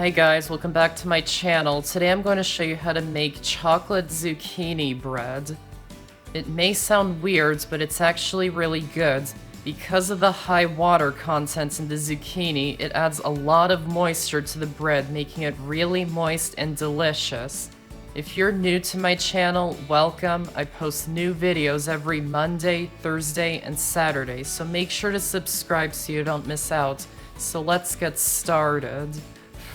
Hi guys, welcome back to my channel. Today I'm going to show you how to make chocolate zucchini bread. It may sound weird, but it's actually really good. Because of the high water content in the zucchini, it adds a lot of moisture to the bread, making it really moist and delicious. If you're new to my channel, welcome. I post new videos every Monday, Thursday, and Saturday, so make sure to subscribe so you don't miss out. So let's get started.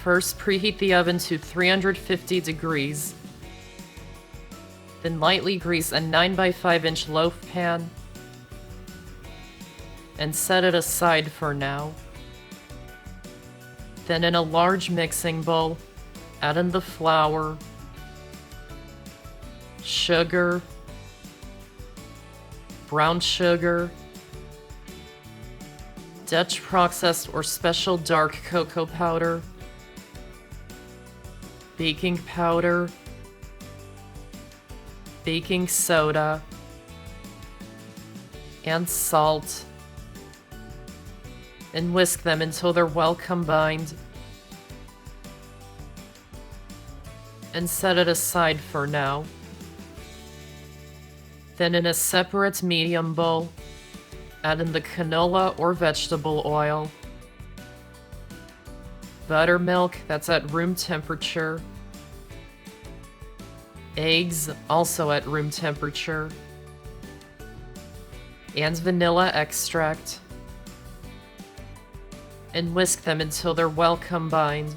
First, preheat the oven to 350 degrees. Then lightly grease a 9x5-inch loaf pan and set it aside for now. Then in a large mixing bowl, add in the flour, sugar, brown sugar, Dutch processed or special dark cocoa powder, baking powder, baking soda, and salt, and whisk them until they're well combined, and set it aside for now. Then in a separate medium bowl, add in the canola or vegetable oil, buttermilk that's at room temperature, eggs also at room temperature, and vanilla extract, and whisk them until they're well combined,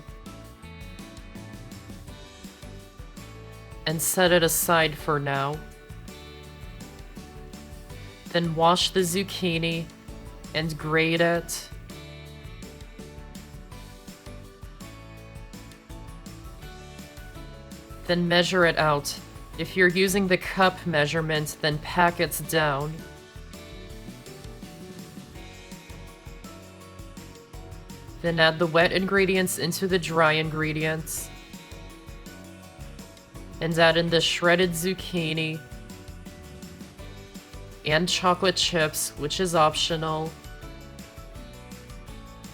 and set it aside for now. Then wash the zucchini and grate it. Then measure it out. If you're using the cup measurement, then pack it down. Then add the wet ingredients into the dry ingredients. And add in the shredded zucchini and chocolate chips, which is optional.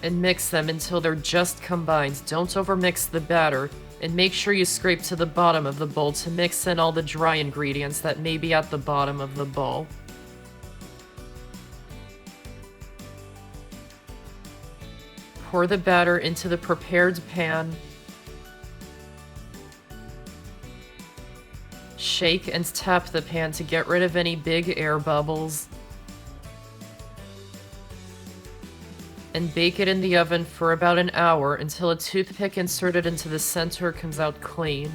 And mix them until they're just combined. Don't overmix the batter. And make sure you scrape to the bottom of the bowl to mix in all the dry ingredients that may be at the bottom of the bowl. Pour the batter into the prepared pan. Shake and tap the pan to get rid of any big air bubbles. And bake it in the oven for about an hour until a toothpick inserted into the center comes out clean.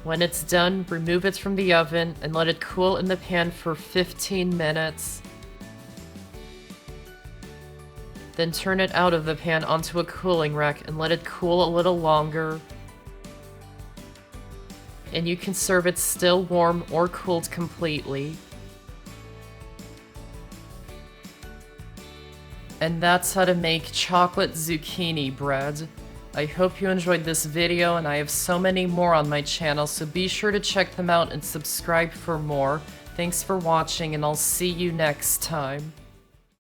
When it's done, remove it from the oven and let it cool in the pan for 15 minutes. Then turn it out of the pan onto a cooling rack and let it cool a little longer. And you can serve it still warm or cooled completely. And that's how to make chocolate zucchini bread. I hope you enjoyed this video, and I have so many more on my channel, so be sure to check them out and subscribe for more. Thanks for watching, and I'll see you next time.